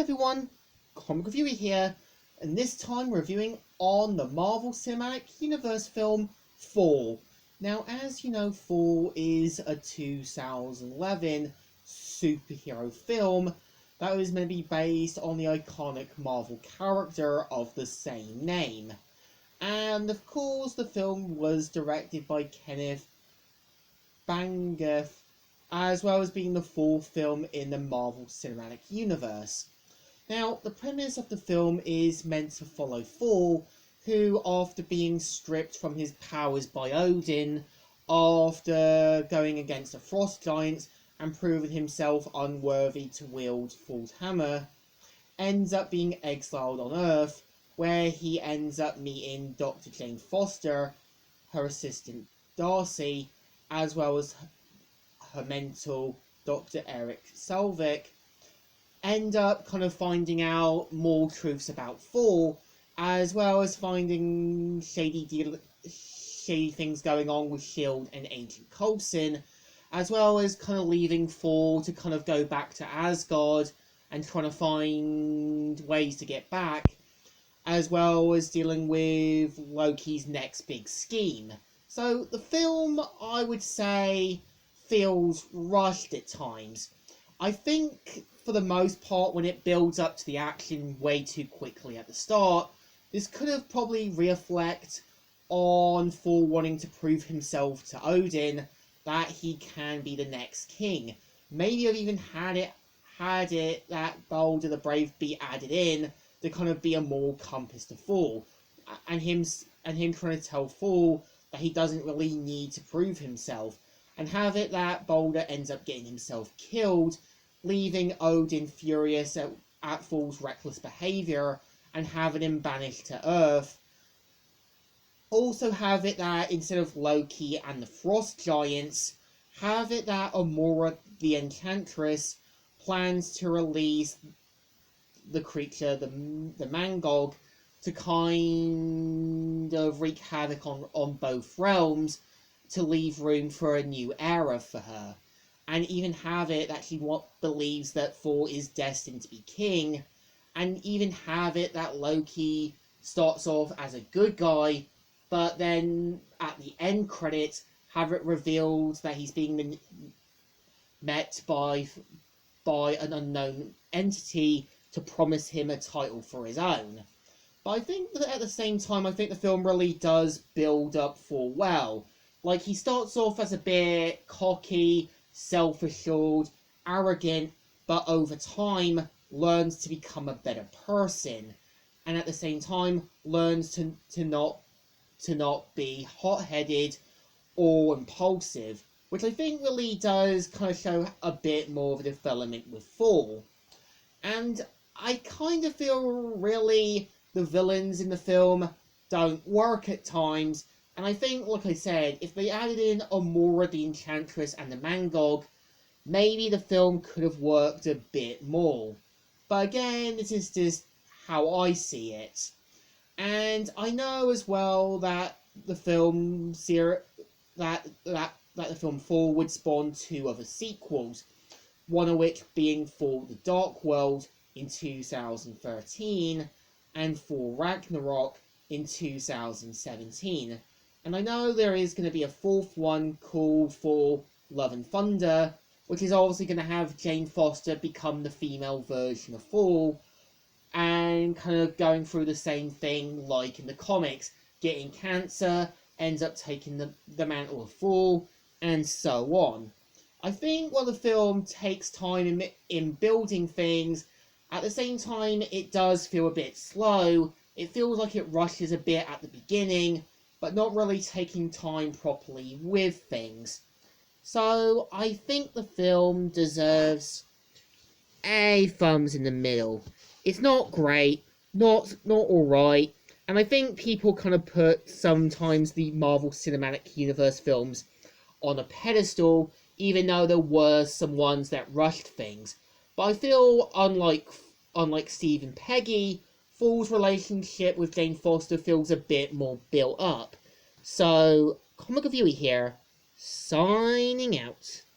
everyone, Comic Reviewer here, and this time reviewing on the Marvel Cinematic Universe film Thor. Now, as you know, Thor is a 2011 superhero film that was meant to be based on the iconic Marvel character of the same name. And of course, the film was directed by Kenneth Branagh, as well as being the fourth film in the Marvel Cinematic Universe. Now, the premise of the film is meant to follow Thor, who, after being stripped from his powers by Odin, after going against the Frost Giants and proving himself unworthy to wield Thor's hammer, ends up being exiled on Earth, where he ends up meeting Dr. Jane Foster, her assistant Darcy, as well as her mentor, Dr. Eric Selvig, end up kind of finding out more truths about Thor, as well as finding shady things going on with S.H.I.E.L.D. and Agent Coulson, as well as kind of leaving Thor to kind of go back to Asgard and trying to find ways to get back, as well as dealing with Loki's next big scheme. So the film, I would say, feels rushed at times. I think, for the most part, when it builds up to the action way too quickly at the start, this could have probably reflect on Thor wanting to prove himself to Odin that he can be the next king. Maybe I've even had it that Balder the Brave be added in to kind of be a moral compass to Thor, and him trying to tell Thor that he doesn't really need to prove himself, and have it that Balder ends up getting himself killed, leaving Odin furious at Thor's reckless behaviour and having him banished to Earth. Also have it that instead of Loki and the Frost Giants, have it that Amora the Enchantress plans to release the creature, the Mangog, to kind of wreak havoc on both realms, to leave room for a new era for her. And even have it that she believes that Thor is destined to be king, and even have it that Loki starts off as a good guy, but then at the end credits have it revealed that he's being met by an unknown entity to promise him a title for his own. But I think that at the same time, I think the film really does build up Thor well. Like, he starts off as a bit cocky, self-assured, arrogant, but over time learns to become a better person, and at the same time learns to not be hot-headed or impulsive, which I think really does kind of show a bit more of a development with Thor. And I kind of feel really the villains in the film don't work at times, and I think, like I said, if they added in Amora the Enchantress and the Mangog, maybe the film could have worked a bit more. But again, this is just how I see it. And I know as well that the film the film Thor would spawn two other sequels, one of which being Thor the Dark World in 2013 and Thor Ragnarok in 2017. And I know there is going to be a fourth one called Thor Love and Thunder, which is obviously going to have Jane Foster become the female version of Thor, and kind of going through the same thing like in the comics, getting cancer, ends up taking the mantle of Thor, and so on. I think while the film takes time in building things, at the same time it does feel a bit slow. It feels like it rushes a bit at the beginning, but not really taking time properly with things. So I think the film deserves a thumbs in the middle. It's not great, not alright, and I think people kind of put sometimes the Marvel Cinematic Universe films on a pedestal, even though there were some ones that rushed things. But I feel unlike Steve and Peggy, Thor's relationship with Jane Foster feels a bit more built up. So, Comic Reviewer here, signing out.